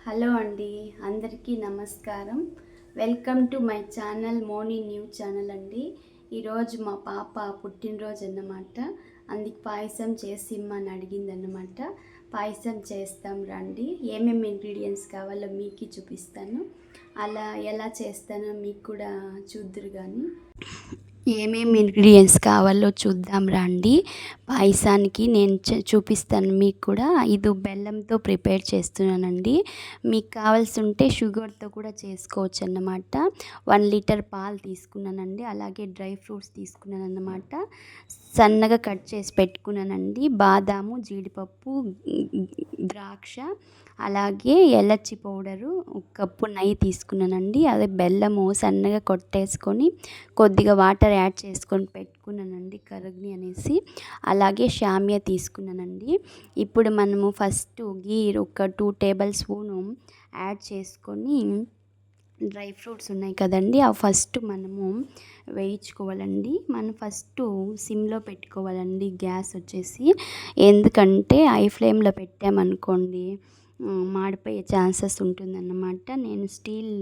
Hello అండి, అందరికీ నమస్కారం. Welcome to my channel Moni news channel అండి. ఈరోజు మా పాప పుట్టినరోజు అన్నమాట. అందుకు పాయసం చేసి ఇమ్మని అడిగిందన్నమాట. పాయసం చేస్తాం రండి. ఏమేమి ఇంగ్రీడియంట్స్ కావాలో మీకు చూపిస్తాను. అలా ఎలా చేస్తానో మీకు కూడా చూద్దురు కానీ. ఏమేమి ఇంగ్రీడియంట్స్ కావాలో చూద్దాం రండి. పాయసానికి నేను చూపిస్తాను మీకు కూడా. ఇది బెల్లంతో ప్రిపేర్ చేస్తున్నానండి. మీకు కావాల్సి ఉంటే షుగర్తో కూడా చేసుకోవచ్చు అన్నమాట. 1 లీటర్ పాలు తీసుకున్నానండి. అలాగే డ్రై ఫ్రూట్స్ తీసుకున్నాను అన్నమాట. సన్నగా కట్ చేసి పెట్టుకున్నానండి. బాదాము, జీడిపప్పు, ద్రాక్ష, అలాగే ఎలచి పౌడరు, 1 కప్పు నెయ్యి తీసుకున్నానండి. అదే బెల్లము సన్నగా కొట్టేసుకొని కొద్దిగా వాటర్ యాడ్ చేసుకొని పెట్టుకున్నానండి కరగని అనేసి. అలాగే షామియా తీసుకున్నానండి. ఇప్పుడు మనము ఫస్ట్ గీ ఒక 2 టేబుల్ స్పూను యాడ్ చేసుకొని డ్రై ఫ్రూట్స్ ఉన్నాయి కదండి, అవి ఫస్ట్ మనము వేయించుకోవాలండి. మనం ఫస్ట్ సిమ్లో పెట్టుకోవాలండి గ్యాస్ వచ్చేసి. ఎందుకంటే హై ఫ్లేమ్లో పెట్టామనుకోండి మాడిపోయే ఛాన్సెస్ ఉంటుందన్నమాట. నేను స్టీల్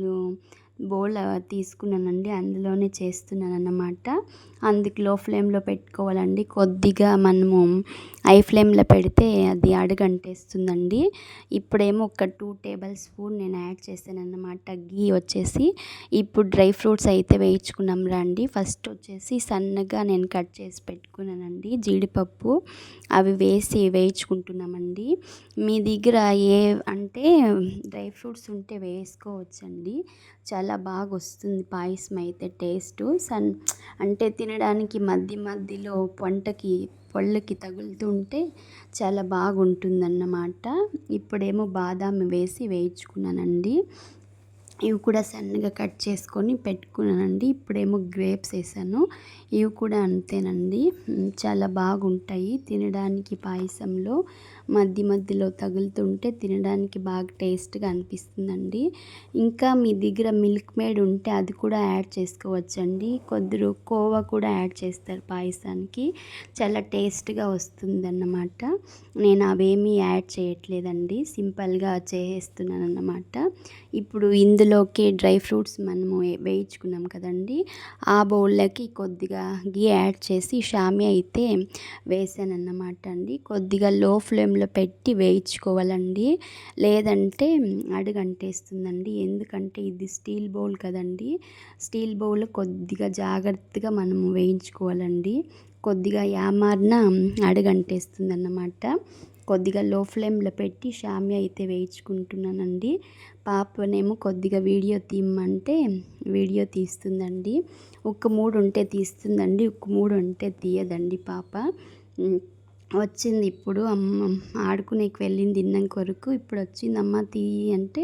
బౌల్ తీసుకున్నానండి, అందులోనే చేస్తున్నాను అన్నమాట. అందుకు లో ఫ్లేమ్లో పెట్టుకోవాలండి. కొద్దిగా మనము హై ఫ్లేమ్లో పెడితే అది అడుగంటేస్తుందండి. ఇప్పుడేమో ఒక 2 టేబుల్ స్పూన్ నేను యాడ్ చేశాను అన్నమాట గీ వచ్చేసి. ఇప్పుడు డ్రై ఫ్రూట్స్ అయితే వేయించుకున్నాం రండి. ఫస్ట్ వచ్చేసి సన్నగా నేను కట్ చేసి పెట్టుకున్నానండి జీడిపప్పు, అవి వేసి వేయించుకుంటున్నామండి. మీ దగ్గర ఏ అంటే డ్రై ఫ్రూట్స్ ఉంటే వేసుకోవచ్చండి. చాలా బాగా వస్తుంది పాయసం అయితే టేస్ట్. అంటే తినడానికి మధ్య మధ్యలో పళ్ళకి తగులుతుంటే చాలా బాగుంటుందన్నమాట. ఇప్పుడేమో బాదాం వేసి వేయించుకున్నానండి. ఇవి కూడా సన్నగా కట్ చేసుకొని పెట్టుకున్నానండి. ఇప్పుడేమో గ్రేప్స్ వేసాను. ఇవి కూడా అంతేనండి, చాలా బాగుంటాయి తినడానికి. పాయసంలో మధ్య మధ్యలో తగులుతుంటే తినడానికి బాగా టేస్ట్గా అనిపిస్తుందండి. ఇంకా మీ దగ్గర మిల్క్ మేడ్ ఉంటే అది కూడా యాడ్ చేసుకోవచ్చండి. కొద్దిగా కోవా కూడా యాడ్ చేస్తారు పాయసానికి, చాలా టేస్ట్గా వస్తుందన్నమాట. నేను అవేమీ యాడ్ చేయట్లేదండి, సింపుల్గా చేసేస్తున్నాను అన్నమాట. ఇప్పుడు ఇందులోకి డ్రై ఫ్రూట్స్ మనము వేయించుకున్నాం కదండి, ఆ బౌల్లోకి కొద్దిగా గీ యాడ్ చేసి షామియా అయితే వేసానన్నమాట అండి. కొద్దిగా లో ఫ్లేమ్లో పెట్టి వేయించుకోవాలండి, లేదంటే అడుగంటేస్తుందండి. ఎందుకంటే ఇది స్టీల్ బౌల్ కదండి, స్టీల్ బౌల్ కొద్దిగా జాగ్రత్తగా మనము వేయించుకోవాలండి. కొద్దిగా యామారిన అడుగంటేస్తుంది అన్నమాట. కొద్దిగా లో ఫ్లేమ్లో పెట్టి షామియా అయితే వేయించుకుంటున్నానండి. పాపనేమో కొద్దిగా వీడియో తీయమంటే వీడియో తీస్తుందండి. ఒక 3 ఉంటే తీస్తుందండి, ఒక 3 ఉంటే తీయదండి పాప. వచ్చింది ఇప్పుడు, అమ్మ ఆడుకునేకి వెళ్ళింది తిన్నాం కొరకు. ఇప్పుడు వచ్చింది అమ్మ తీయి అంటే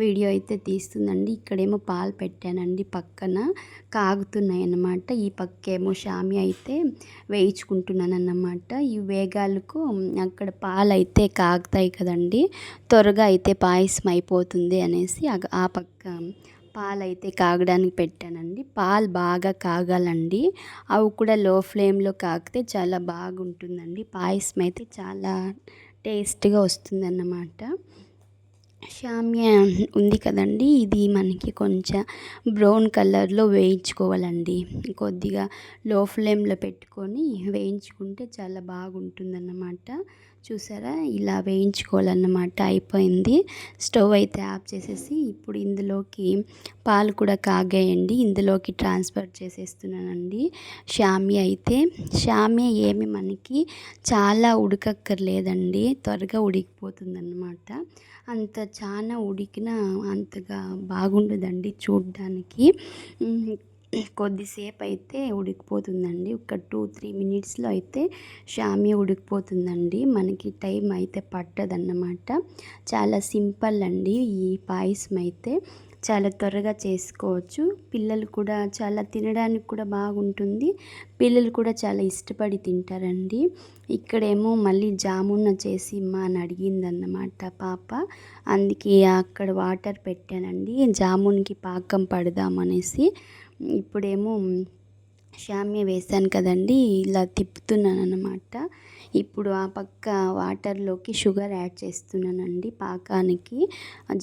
వీడియో అయితే తీస్తుందండి. ఇక్కడేమో పాలు పెట్టానండి, పక్కన కాగుతున్నాయి అన్నమాట. ఈ పక్కేమో షామియా అయితే వేయించుకుంటున్నాను అన్నమాట. ఈ వేగాలకు అక్కడ పాలు అయితే కాగుతాయి కదండి, త్వరగా అయితే పాయసం అయిపోతుంది అనేసి ఆ పక్క పాలైతే కాగడానికి పెట్టానండి. పాలు బాగా కాగాలండి, అవి కూడా లో ఫ్లేమ్లో కాగితే చాలా బాగుంటుందండి. పాయసం అయితే చాలా టేస్ట్గా వస్తుందన్నమాట. షామియా ఉంది కదండి, ఇది మనకి కొంచెం బ్రౌన్ కలర్లో వేయించుకోవాలండి. కొద్దిగా లో ఫ్లేమ్లో పెట్టుకొని వేయించుకుంటే చాలా బాగుంటుందన్నమాట. చూసారా, ఇలా వేయించుకోవాలన్నమాట. అయిపోయింది, స్టవ్ అయితే ఆఫ్ చేసేసి ఇప్పుడు ఇందులోకి పాలు కూడా కాగాయండి, ఇందులోకి ట్రాన్స్ఫర్ చేసేస్తున్నానండి షామియా అయితే. షామియా ఏమి మనకి చాలా ఉడకక్కర్లేదండి, త్వరగా ఉడికిపోతుందన్నమాట. అంత చాలా ఉడికినా అంతగా బాగుండదండి చూడ్డానికి. కొద్దిసేపు అయితే ఉడికిపోతుందండి, ఒక 2-3 మినిట్స్లో అయితే షామియా ఉడికిపోతుందండి. మనకి టైం అయితే పట్టదన్నమాట. చాలా సింపుల్ అండి ఈ పాయసం అయితే, చాలా త్వరగా చేసుకోవచ్చు. పిల్లలు కూడా చాలా తినడానికి కూడా బాగుంటుంది, పిల్లలు కూడా చాలా ఇష్టపడి తింటారండి. ఇక్కడేమో మళ్ళీ జామున్ చేసి ఇమ్మా అని అడిగిందన్నమాట పాప. అందుకే అక్కడ వాటర్ పెట్టానండి, జామున్కి పాకం పడదామనేసి. ఇప్పుడేమో షామియా వేసాను కదండి, ఇలా తిప్పుతున్నాను అన్నమాట. ఇప్పుడు ఆ పక్క వాటర్లోకి షుగర్ యాడ్ చేస్తున్నానండి పాకానికి.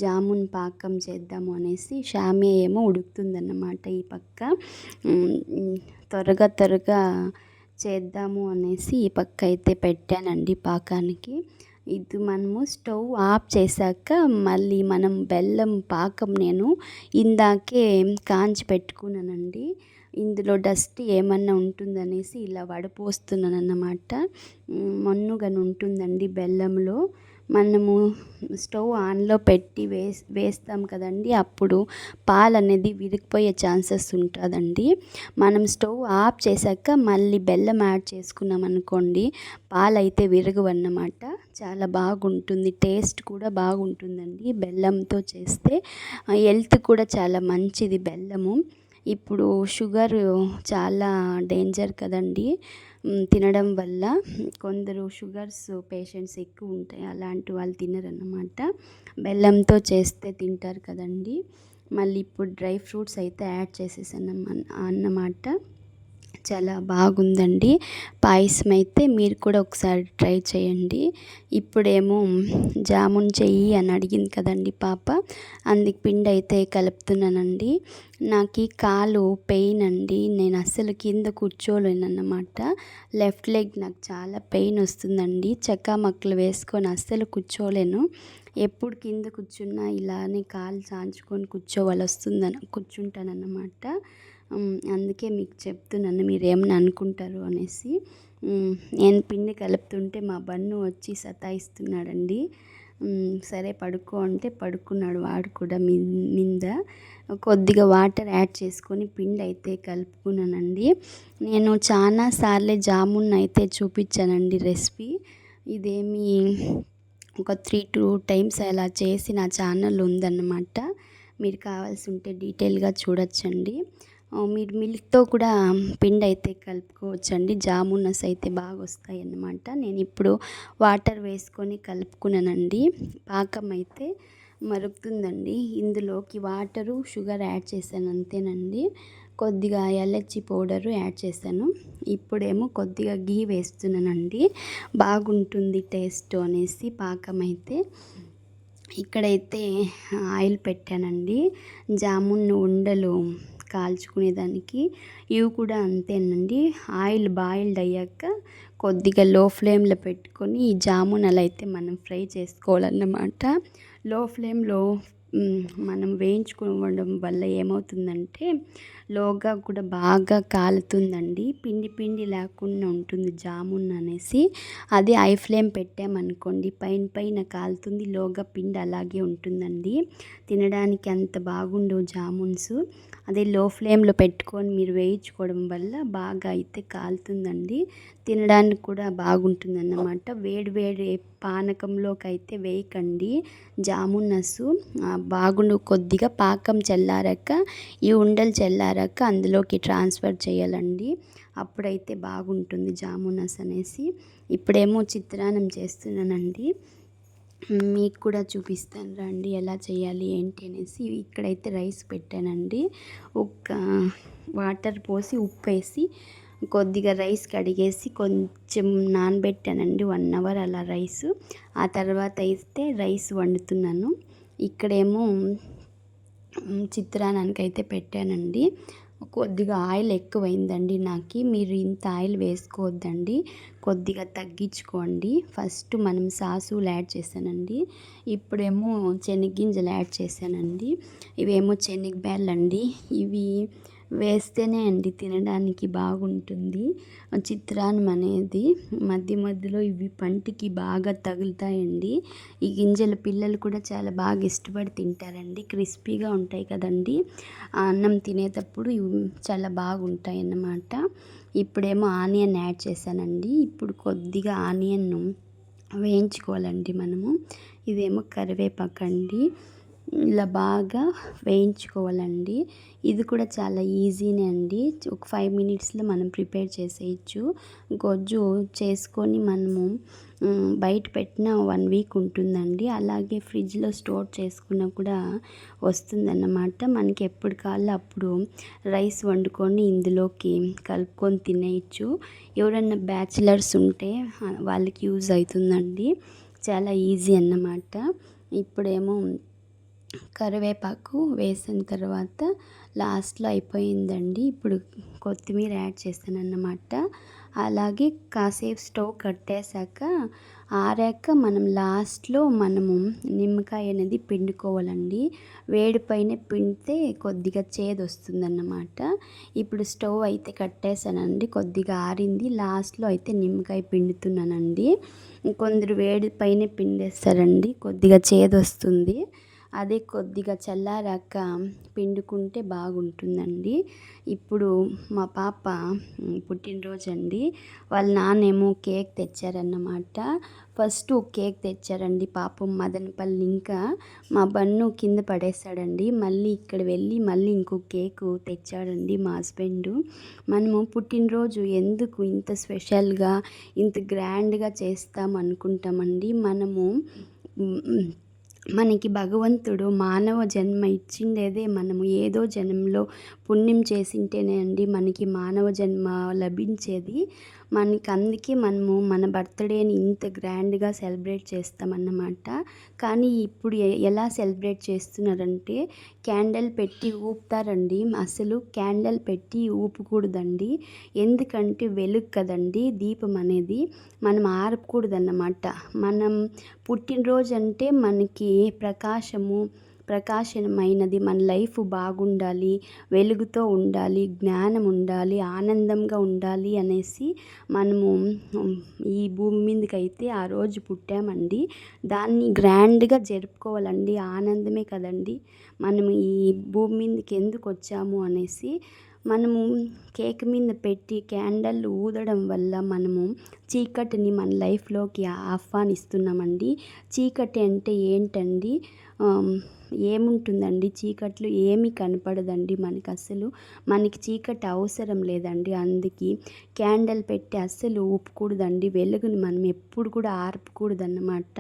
జామున్ పాకం చేద్దాము అనేసి షామియా ఏమో ఉడుకుతుందన్నమాట ఈ పక్క. త్వరగా చేద్దాము అనేసి ఈ పక్క అయితే పెట్టానండి పాకానికి. ఇది మనము స్టవ్ ఆఫ్ చేశాక మళ్ళీ మనం బెల్లం పాకం నేను ఇందాకే కాంచి పెట్టుకున్నానండి. ఇందులో డస్ట్ ఏమన్నా ఉంటుందనేసి ఇలా వడపోస్తున్నాను అన్నమాట. మన్నుగా ఉంటుందండి బెల్లంలో. మనము స్టవ్ ఆన్లో పెట్టి వేస్తాం కదండి, అప్పుడు పాలు అనేది విరిగిపోయే ఛాన్సెస్ ఉంటుందండి. మనం స్టవ్ ఆఫ్ చేశాక మళ్ళీ బెల్లం యాడ్ చేసుకున్నాం అనుకోండి, పాలు అయితే విరగవన్నమాట. చాలా బాగుంటుంది, టేస్ట్ కూడా బాగుంటుందండి బెల్లంతో చేస్తే. హెల్త్ కూడా చాలా మంచిది బెల్లము. ఇప్పుడు షుగర్ చాలా డేంజర్ కదండి తినడం వల్ల. కొందరు షుగర్స్ పేషెంట్స్ ఎక్కువ ఉంటాయి, అలాంటి వాళ్ళు తినరన్నమాట. బెల్లంతో చేస్తే తింటారు కదండి. మళ్ళీ ఇప్పుడు డ్రై ఫ్రూట్స్ అయితే యాడ్ చేసేసాను అన్నమాట. చాలా బాగుందండి పాయసం అయితే. మీరు కూడా ఒకసారి ట్రై చేయండి. ఇప్పుడేమో జామున్ చెయ్యి అని అడిగింది కదండి పాప, అందుకు పిండి అయితే కలుపుతున్నానండి. నాకు ఈ కాలు పెయిన్ అండి, నేను అస్సలు కింద కూర్చోలేనన్నమాట. లెఫ్ట్ లెగ్ నాకు చాలా పెయిన్ వస్తుందండి. చక్కామక్కలు వేసుకొని అస్సలు కూర్చోలేను. ఎప్పుడు కింద కూర్చున్నా ఇలానే కాలు చాంచుకొని కూర్చుంటానన్నమాట. అందుకే మీకు చెప్తున్నాను, మీరు ఏమని అనుకుంటారు అనేసి. నేను పిండి కలుపుతుంటే మా బన్ను వచ్చి సతాయిస్తున్నాడండి. సరే పడుకో అంటే పడుకున్నాడు వాడు కూడా మీద. కొద్దిగా వాటర్ యాడ్ చేసుకొని పిండి అయితే కలుపుకున్నానండి. నేను చాలా సార్లే జామున్ అయితే చూపించానండి రెసిపీ. ఇదేమి ఒక 3-2 టైమ్స్ అలా చేసి నా ఛానల్ ఉందన్నమాట. మీరు కావాల్సి ఉంటే డీటెయిల్గా చూడొచ్చండి. మీరు మిల్క్తో కూడా పిండి అయితే కలుపుకోవచ్చండి. జామునస్ అయితే బాగా వస్తాయి అన్నమాట. నేను ఇప్పుడు వాటర్ వేసుకొని కలుపుకున్నానండి. పాకం అయితే మరుగుతుందండి. ఇందులోకి వాటరు షుగర్ యాడ్ చేశాను అంతేనండి. కొద్దిగా ఎలచి పౌడరు యాడ్ చేశాను. ఇప్పుడేమో కొద్దిగా గీ వేస్తున్నానండి, బాగుంటుంది టేస్ట్ అనేసి పాకం అయితే. ఇక్కడైతే ఆయిల్ పెట్టానండి జామున్ ఉండలు కాల్చుకునేదానికి. ఇవి కూడా అంతేనండి, ఆయిల్ బాయిల్డ్ అయ్యాక కొద్దిగా లో ఫ్లేమ్లో పెట్టుకొని ఈ జామునలు అయితే మనం ఫ్రై చేసుకోవాలన్నమాట. లో ఫ్లేమ్లో మనం వేయించుకోవడం వల్ల ఏమవుతుందంటే లోగా కూడా బాగా కాలుతుందండి, పిండి పిండి లేకుండా ఉంటుంది జామున్ అనేసి. అదే హై ఫ్లేమ్ పెట్టామనుకోండి పైన కాలుతుంది, లోగా పిండి అలాగే ఉంటుందండి. తినడానికి అంత బాగుండవు జామున్స్. అదే లో ఫ్లేమ్లో పెట్టుకొని మీరు వేయించుకోవడం వల్ల బాగా అయితే కాలుతుందండి, తినడానికి కూడా బాగుంటుందన్నమాట. వేడి పానకంలోకి అయితే వేయకండి జామునసు. బాగుండు. కొద్దిగా పాకం చల్లారాక ఈ ఉండలు చల్లారాక అందులోకి ట్రాన్స్ఫర్ చేయాలండి, అప్పుడైతే బాగుంటుంది జామునస్ అనేసి. ఇప్పుడేమో చిత్రాన్నం చేస్తున్నానండి, మీకు కూడా చూపిస్తాను రండి ఎలా చేయాలి ఏంటి అనేసి. ఇక్కడైతే రైస్ పెట్టానండి, ఒక వాటర్ పోసి ఉప్పు వేసి కొద్దిగా రైస్ కడిగేసి కొంచెం నానబెట్టానండి 1 అవర్ అలా రైస్. ఆ తర్వాత అయితే రైస్ వండుతున్నాను. ఇక్కడేమో చిత్రాన్నానికి అయితే పెట్టానండి. కొద్దిగా ఆయిల్ ఎక్కువైందండి నాకు. మీరు ఇంత ఆయిల్ వేసుకోవద్దండి, కొద్దిగా తగ్గించుకోండి. ఫస్ట్ మనం సాసులు యాడ్ చేశానండి, ఇప్పుడేమో శనగ్గింజలు యాడ్ చేశానండి. ఇవేమో శనగబ్యాళ్ళండి, ఇవి వేస్తేనే అండి తినడానికి బాగుంటుంది చిత్రాన్నం అనేది. మధ్యలో ఇవి పంటికి బాగా తగులుతాయండి. ఈ గింజలు పిల్లలు కూడా చాలా బాగా ఇష్టపడి తింటారండి, క్రిస్పీగా ఉంటాయి కదండి. అన్నం తినేటప్పుడు ఇవి చాలా బాగుంటాయి అన్నమాట. ఇప్పుడేమో ఆనియన్ యాడ్ చేశానండి. ఇప్పుడు కొద్దిగా ఆనియన్ వేయించుకోవాలండి మనము. ఇదేమో కరివేపాకు అండి. ఇలా బాగా వేయించుకోవాలండి. ఇది కూడా చాలా ఈజీనే అండి. ఒక 5 మినిట్స్లో మనం ప్రిపేర్ చేసేయచ్చు. గొజ్జు చేసుకొని మనము బయట పెట్టిన 1 వీక్ ఉంటుందండి. అలాగే ఫ్రిడ్జ్లో స్టోర్ చేసుకున్నా కూడా వస్తుందన్నమాట. మనకి ఎప్పుడు కావాలో అప్పుడు రైస్ వండుకొని ఇందులోకి కలుపుకొని తినేయచ్చు. ఎవరన్నా బ్యాచిలర్స్ ఉంటే వాళ్ళకి యూజ్ అవుతుందండి. చాలా ఈజీ అన్నమాట. ఇప్పుడేమో కరివేపాకు వేసిన తర్వాత లాస్ట్లో అయిపోయిందండి. ఇప్పుడు కొత్తిమీర యాడ్ చేస్తానన్నమాట. అలాగే కాసేపు స్టవ్ కట్టేశాక ఆరాక మనం లాస్ట్లో నిమ్మకాయ అనేది పిండుకోవాలండి. వేడి పైన పిండితే కొద్దిగా చేదు వస్తుందన్నమాట. ఇప్పుడు స్టవ్ అయితే కట్టేశానండి. కొద్దిగా ఆరింది. లాస్ట్లో అయితే నిమ్మకాయ పిండుతున్నానండి. కొందరు వేడి పైన పిండేస్తారండి, కొద్దిగా చేదు వస్తుంది. అదే కొద్దిగా చల్లారాక పిండుకుంటే బాగుంటుందండి. ఇప్పుడు మా పాప పుట్టినరోజు అండి. వాళ్ళ నాన్నేమో కేక్ తెచ్చారన్నమాట. ఫస్ట్ ఒక కేక్ తెచ్చారండి పాపం మదనపల్లి. ఇంకా మా బన్ను కింద పడేశాడండి. మళ్ళీ ఇక్కడ వెళ్ళి మళ్ళీ ఇంకొక కేకు తెచ్చాడండి మా హస్బెండు. మనము పుట్టినరోజు ఎందుకు ఇంత స్పెషల్గా ఇంత గ్రాండ్గా చేస్తాం అనుకుంటామండి. మనకి భగవంతుడు మానవ జన్మ ఇచ్చిండేదే మనము ఏదో జన్మలో పుణ్యం చేసింటేనే అండి మనకి మానవ జన్మ లభించేది. మనకి అందుకే మనము మన బర్త్డేని ఇంత గ్రాండ్గా సెలబ్రేట్ చేస్తామన్నమాట. కానీ ఇప్పుడు ఎలా సెలబ్రేట్ చేస్తున్నారంటే క్యాండిల్ పెట్టి ఊపుతారండి. అసలు క్యాండిల్ పెట్టి ఊపకూడదండి. ఎందుకంటే వెలుగు కదండి దీపం అనేది, మనం ఆర్పకూడదన్నమాట. మనం పుట్టినరోజు అంటే మనకి ప్రకాశమైనది, మన లైఫ్ బాగుండాలి, వెలుగుతో ఉండాలి, జ్ఞానం ఉండాలి, ఆనందంగా ఉండాలి అనేసి మనము ఈ భూమి మీదకైతే ఆ రోజు పుట్టామండి. దాన్ని గ్రాండ్గా జరుపుకోవాలండి. ఆనందమే కదండి మనము ఈ భూమి మీదకి ఎందుకు వచ్చాము అనేసి. మనము కేక్ మీద పెట్టి క్యాండిల్ ఊదడం వల్ల మనము చీకటిని మన లైఫ్లోకి ఆహ్వానిస్తున్నామండి. చీకటి అంటే ఏంటండి? ఏముంటుందండి చీకట్లో? ఏమీ కనపడదండి మనకి అస్సలు. మనకి చీకటి అవసరం లేదండి. అందుకే క్యాండిల్ పెట్టి అస్సలు ఊపకూడదండి. వెలుగుని మనం ఎప్పుడు కూడా ఆర్పకూడదన్నమాట.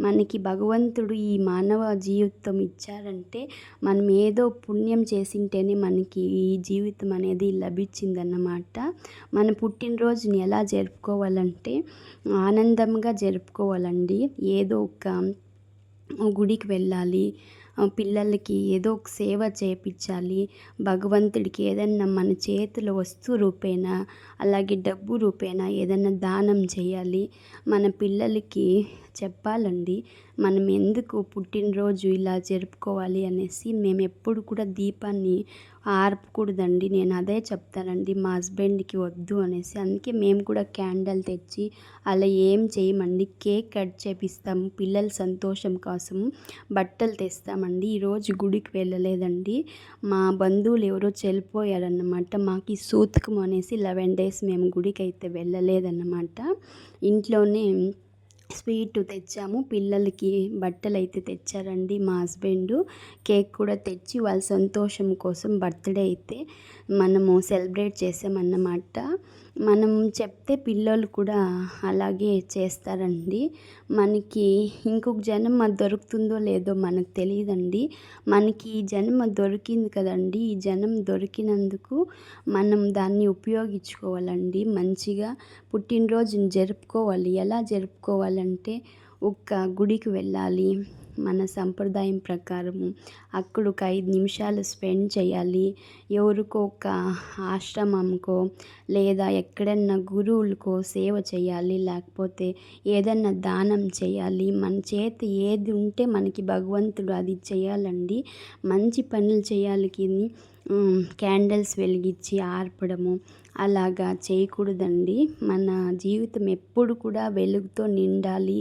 మనకి భగవంతుడు ఈ మానవ జీవితం ఇచ్చారంటే మనం ఏదో పుణ్యం చేసింటేనే మనకి ఈ జీవితం అనేది లభించిందన్నమాట. మన పుట్టినరోజుని ఎలా జరుపుకోవాలంటే ఆనందంగా జరుపుకోవాలండి. ఏదో ఒక గుడికి వెళ్ళాలి, పిల్లలకి ఏదో ఒక సేవ చేపించాలి, భగవంతుడికి ఏదన్నా మన చేతిలో వస్తు రూపేణా అలాగే డబ్బు రూపేణా ఏదన్నా దానం చేయాలి. మన పిల్లలకి చెప్పాలండి మనం ఎందుకు పుట్టినరోజు ఇలా జరుపుకోవాలి అనేసి. మేము ఎప్పుడు కూడా దీపాన్ని ఆర్పకూడదండి. నేను అదే చెప్తానండి మా హస్బెండ్కి వద్దు అనేసి. అందుకే మేము కూడా క్యాండిల్ తెచ్చి అలా ఏం చేయమండి. కేక్ కట్ చేపిస్తాము పిల్లల సంతోషం కోసం, బట్టలు తెస్తామండి. ఈరోజు గుడికి వెళ్ళలేదండి. మా బంధువులు ఎవరో చనిపోయారన్నమాట. మాకు ఈ సూతకం అనేసి 11 days మేము గుడికి అయితే వెళ్ళలేదన్నమాట. ఇంట్లోనే స్వీట్ తెచ్చాము. పిల్లలకి బట్టలు అయితే తెచ్చారండి మా హస్బెండు. కేక్ కూడా తెచ్చి వాళ్ళ సంతోషం కోసం బర్త్డే అయితే మనము సెలబ్రేట్ చేసామన్నమాట. మనం చెప్తే పిల్లలు కూడా అలాగే చేస్తారండి. మనకి ఇంకొక జన్మ దొరుకుతుందో లేదో మనకు తెలియదండి. మనకి ఈ జన్మ దొరికింది కదండి. ఈ జన్మ దొరికినందుకు మనం దాన్ని ఉపయోగించుకోవాలండి. మంచిగా పుట్టినరోజుని జరుపుకోవాలి. ఎలా జరుపుకోవాలంటే ఒక గుడికి వెళ్ళాలి మన సంప్రదాయం ప్రకారము. అక్కడ ఒక 5 నిమిషాలు స్పెండ్ చేయాలి. ఎవరికో ఒక ఆశ్రమంకో లేదా ఎక్కడన్నా గురువులకో సేవ చేయాలి, లేకపోతే ఏదన్నా దానం చేయాలి. మన చేత ఏది ఉంటే మనకి భగవంతుడు అది చేయాలండి. మంచి పనులు చేయాలి. క్యాండిల్స్ వెలిగించి ఆర్పడము అలాగా చేయకూడదండి. మన జీవితం ఎప్పుడు కూడా వెలుగుతో నిండాలి,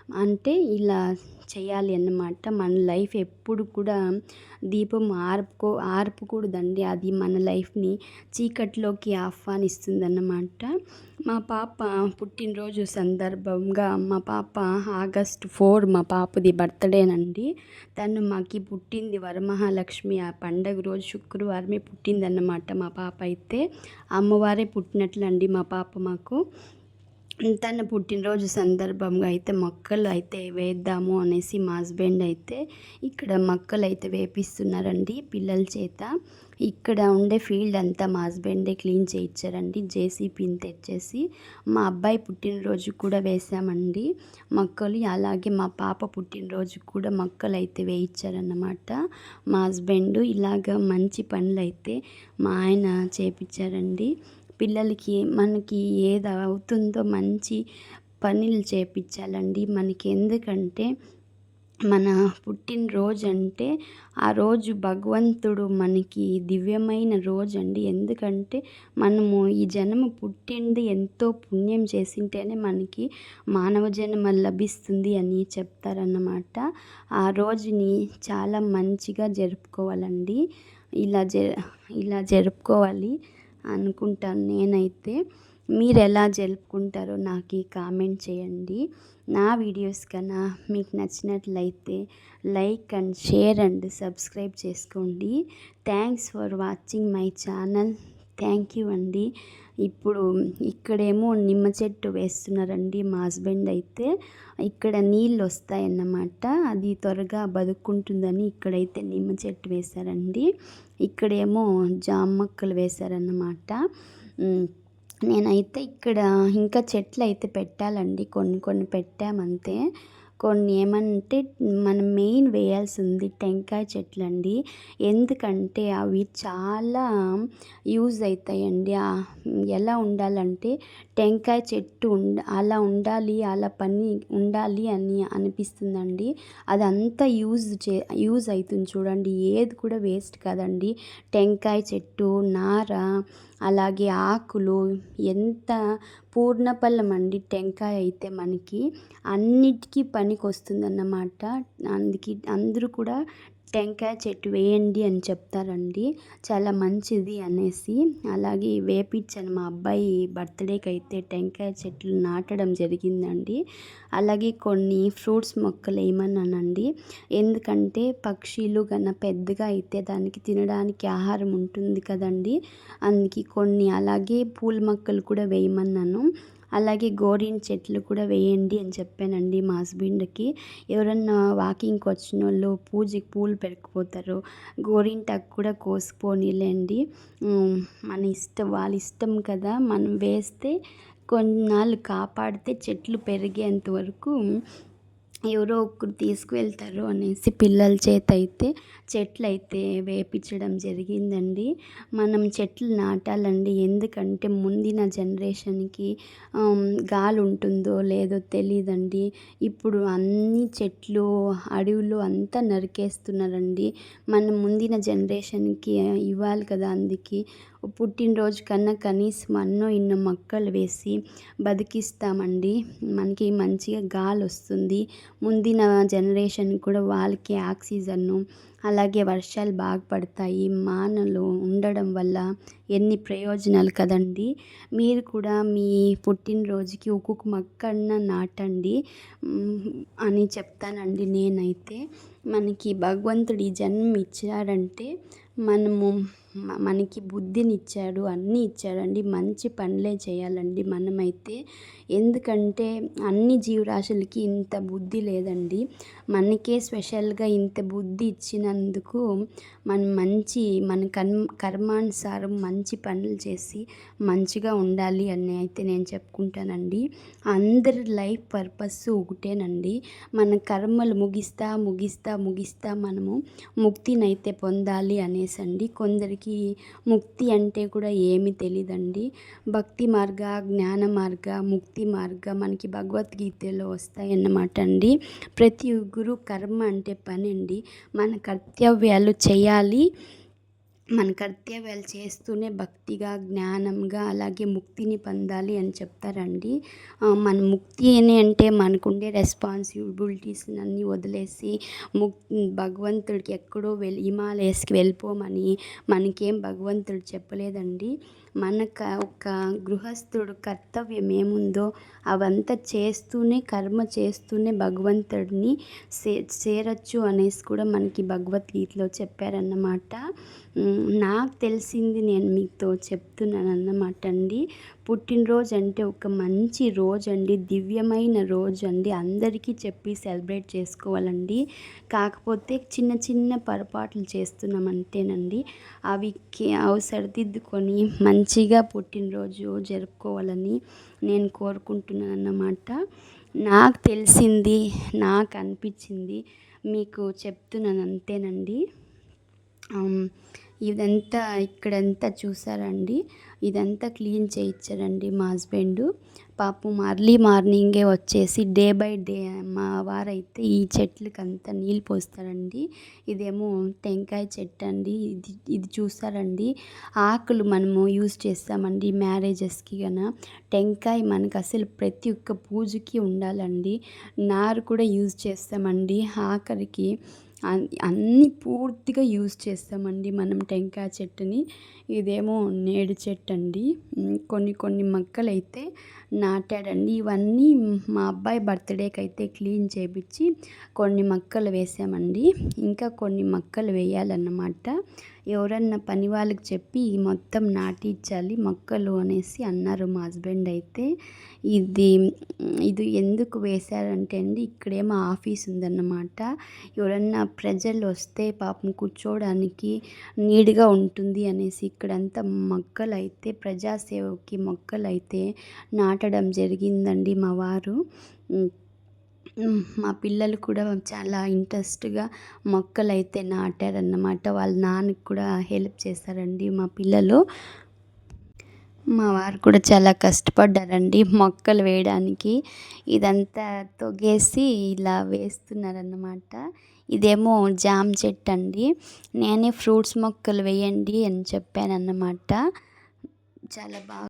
అంటే ఇలా చేయాలి అన్నమాట. మన లైఫ్ ఎప్పుడు కూడా దీపం ఆర్పకూడదండి. అది మన లైఫ్ని చీకట్లోకి ఆహ్వానిస్తుందన్నమాట. మా పాప పుట్టినరోజు సందర్భంగా మా పాప ఆగస్ట్ 4 మా పాపది బర్త్డేనండి. తను మాకి పుట్టింది వరమహాలక్ష్మి ఆ పండగ రోజు శుక్రవారమే పుట్టిందన్నమాట. మా పాప అయితే అమ్మవారే పుట్టినట్లండి మా పాప మాకు. తన పుట్టినరోజు సందర్భంగా అయితే మొక్కలు అయితే వేద్దాము అనేసి మా హస్బెండ్ అయితే ఇక్కడ మొక్కలు అయితే వేపిస్తున్నారండి పిల్లల చేత. ఇక్కడ ఉండే ఫీల్డ్ అంతా మా హస్బెండే క్లీన్ చేయించారండి జేసీబీని తెచ్చేసి. మా అబ్బాయి పుట్టినరోజు కూడా వేసామండి మొక్కలు. అలాగే మా పాప పుట్టినరోజు కూడా మొక్కలు అయితే వేయించారన్నమాట మా హస్బెండ్. ఇలాగ మంచి పనులు అయితే మా ఆయన చేపించారండి. పిల్లలకి మనకి ఏది అవుతుందో మంచి పనులు చేపించాలండి మనకి. ఎందుకంటే మన పుట్టినరోజు అంటే ఆ రోజు భగవంతుడు మనకి దివ్యమైన రోజు అండి. ఎందుకంటే మనము ఈ జన్మ పుట్టింది ఎంతో పుణ్యం చేసింటేనే మనకి మానవ జన్మ లభిస్తుంది అని చెప్తారన్నమాట. ఆ రోజుని చాలా మంచిగా జరుపుకోవాలండి. ఇలా జరుపుకోవాలి అనుకుంటాను నేనైతే. మీరు ఎలా జరుపుకుంటారో నాకు కామెంట్ చేయండి. నా వీడియోస్ కన్నా మీకు నచ్చినట్లయితే like and share and subscribe చేసుకోండి. Thanks for watching my channel. Thank you అండి. ఇప్పుడు ఇక్కడేమో నిమ్మ చెట్టు వేస్తున్నారండి మా హస్బెండ్ అయితే. ఇక్కడ నీళ్ళు వస్తాయన్నమాట, అది త్వరగా బతుక్కుంటుందని ఇక్కడైతే నిమ్మ చెట్టు వేశారండి. ఇక్కడేమో జామ మొక్కలు వేశారన్నమాట. నేనైతే ఇక్కడ ఇంకా చెట్లు అయితే పెట్టాలండి. కొన్ని పెట్టామంతే. కొన్ని ఏమంటే మనం మెయిన్ వేయాల్సింది టెంకాయ చెట్లు అండి. ఎందుకంటే అవి చాలా యూజ్ అవుతాయండి. ఎలా ఉండాలంటే టెంకాయ చెట్టు అలా ఉండాలి, అలా పని ఉండాలి అని అనిపిస్తుందండి. అదంతా యూజ్ అవుతుంది చూడండి. ఏది కూడా వేస్ట్ కాదండి. టెంకాయ చెట్టు, నార, అలాగే ఆకులు ఎంత పూర్ణఫలం అండి టెంకాయ అయితే మనకి అన్నిటికీ పనికి వస్తుందన్నమాట. అందుకే అందరూ కూడా టెంకాయ చెట్టు వేయండి అని చెప్తారండి, చాలా మంచిది అనేసి. అలాగే వేపించాను మా అబ్బాయి బర్త్డేకి అయితే టెంకాయ చెట్లు నాటడం జరిగిందండి. అలాగే కొన్ని ఫ్రూట్స్ మొక్కలు వేయమన్నానండి. ఎందుకంటే పక్షులు కన్నా పెద్దగా అయితే దానికి తినడానికి ఆహారం ఉంటుంది కదండి. అందుకే కొన్ని అలాగే పూల మొక్కలు కూడా వేయమన్నాను. అలాగే గోరిన చెట్లు కూడా వేయండి అని చెప్పానండి మా హస్బెండ్కి. ఎవరన్నా వాకింగ్కి వచ్చిన వాళ్ళు పూజకి పూలు పెరగకపోతారు, గోరింటాకు కూడా కోసుపోనీలేండి. మన ఇష్టం, వాళ్ళ ఇష్టం కదా. మనం వేస్తే కొన్నాళ్ళు కాపాడితే చెట్లు పెరిగేంత వరకు ఎవరో ఒకరు తీసుకువెళ్తారు అనేసి పిల్లల చేత అయితే చెట్లు అయితే వేపించడం జరిగిందండి. మనం చెట్లు నాటాలండి. ఎందుకంటే ముందిన జనరేషన్కి గాలి ఉంటుందో లేదో తెలియదండి. ఇప్పుడు అన్ని చెట్లు అడవులు అంతా నరికేస్తున్నారండి. మనం ముందిన జనరేషన్కి ఇవ్వాలి కదా. అందుకే పుట్టినరోజు కన్నా కనీసం ఇన్నో మొక్కలు వేసి బతికిస్తామండి. మనకి మంచిగా గాలి వస్తుంది. ముందిన జనరేషన్ కూడా వాళ్ళకి ఆక్సిజన్ను, అలాగే వర్షాలు బాగా పడతాయి. మానలు ఉండడం వల్ల ఎన్ని ప్రయోజనాలు కదండి. మీరు కూడా మీ పుట్టినరోజుకి ఒక్కొక్క మొక్కన్న నాటండి అని చెప్తానండి నేనైతే. మనకి భగవంతుడు ఈ జన్మ ఇచ్చాడంటే మనకి బుద్ధినిచ్చాడు, అన్నీ ఇచ్చాడండి. మంచి పనులే చేయాలండి మనమైతే. ఎందుకంటే అన్ని జీవరాశులకి ఇంత బుద్ధి లేదండి. మనకే స్పెషల్గా ఇంత బుద్ధి ఇచ్చినందుకు మన కర్మానుసారం మంచి పనులు చేసి మంచిగా ఉండాలి అని అయితే నేను చెప్పుకుంటానండి. అందరి లైఫ్ పర్పస్ ఒకటేనండి. మన కర్మలు ముగిస్తా మనము ముక్తినైతే పొందాలి అనేసండి. కొందరికి ముక్తి అంటే కూడా ఏమీ తెలియదండి. భక్తి మార్గ, జ్ఞాన మార్గ, ముక్తి మార్గ మనకి భగవద్గీతలో వస్తాయన్నమాట అండి. ప్రతి ఒక్కరు కర్మ అంటే పని అండి. మన కర్తవ్యాలు చేయాలి. మన కర్తవ్యాలు చేస్తూనే భక్తిగా, జ్ఞానంగా అలాగే ముక్తిని పొందాలి అని చెప్తారండి. మన ముక్తి అని అంటే మనకుండే రెస్పాన్సిబిలిటీస్ అన్నీ వదిలేసి భగవంతుడికి ఎక్కడో హిమాలయస్‌కి వెళ్ళిపోమని మనకేం భగవంతుడు చెప్పలేదండి. ఒక గృహస్థుడు కర్తవ్యం ఏముందో అవంతా చేస్తూనే, కర్మ చేస్తూనే భగవంతుడిని చేరొచ్చు అనేసి కూడా మనకి భగవద్గీతలో చెప్పారన్నమాట. నాకు తెలిసింది నేను మీతో చెప్తున్నానన్నమాట అండి. పుట్టినరోజు అంటే ఒక మంచి రోజు అండి, దివ్యమైన రోజు అండి. అందరికీ చెప్పి సెలబ్రేట్ చేసుకోవాలండి. కాకపోతే చిన్న చిన్న పొరపాట్లు చేస్తున్నాం అంతేనండి. అవి సరిదిద్దుకొని మంచిగా పుట్టినరోజు జరుపుకోవాలని నేను కోరుకుంటున్నాను అన్నమాట. నాకు తెలిసింది, నాకు అనిపించింది మీకు చెప్తున్నాను అంతేనండి. ఇదంతా ఇక్కడంతా చూసారండి, ఇదంతా క్లీన్ చేయించారండి మా హస్బెండు. పాపం అర్లీ మార్నింగే వచ్చేసి డే బై డే మా వారైతే ఈ చెట్లకంతా నీళ్ళు పోస్తారండి. ఇదేమో టెంకాయ చెట్టు అండి. ఇది చూసారండి, ఆకులు మనము యూజ్ చేస్తామండి మ్యారేజెస్కి టెంకాయ మనకు అసలు ప్రతి ఒక్క పూజకి ఉండాలండి. నారు కూడా యూజ్ చేస్తామండి. ఆఖరికి అన్నీ పూర్తిగా యూజ్ చేస్తామండి మనం టెంకాయ చెట్టుని. ఇదేమో నేడు చెట్టు అండి. కొన్ని మొక్కలైతే నాటాడండి. ఇవన్నీ మా అబ్బాయి బర్త్డేకి అయితే క్లీన్ చేయించి కొన్ని మొక్కలు వేసామండి. ఇంకా కొన్ని మొక్కలు వేయాలన్నమాట. ఎవరన్నా పని వాళ్ళకి చెప్పి మొత్తం నాటించాలి మొక్కలు అనేసి అన్నారు మా హస్బెండ్ అయితే. ఇది ఎందుకు వేశారంటే అండి, ఇక్కడేమో ఆఫీస్ ఉందన్నమాట. ఎవరన్నా ప్రజలు వస్తే పాపం కూర్చోవడానికి నీట్గా ఉంటుంది అనేసి ఇక్కడంతా మొక్కలైతే ప్రజాసేవకి మొక్కలైతే నాటడం జరిగిందండి మా వారు. మా పిల్లలు కూడా చాలా ఇంట్రెస్ట్గా మొక్కలైతే నాటారన్నమాట. వాళ్ళ నాన్నకి కూడా హెల్ప్ చేశారండి మా పిల్లలు. మా వారు కూడా చాలా కష్టపడ్డారండి మొక్కలు వేయడానికి. ఇదంతా తొగేసి ఇలా వేస్తున్నారన్నమాట. ఇదేమో జామ చెట్టు అండి. నేనే ఫ్రూట్స్ మొక్కలు వేయండి అని చెప్పానన్నమాట. చాలా బాగా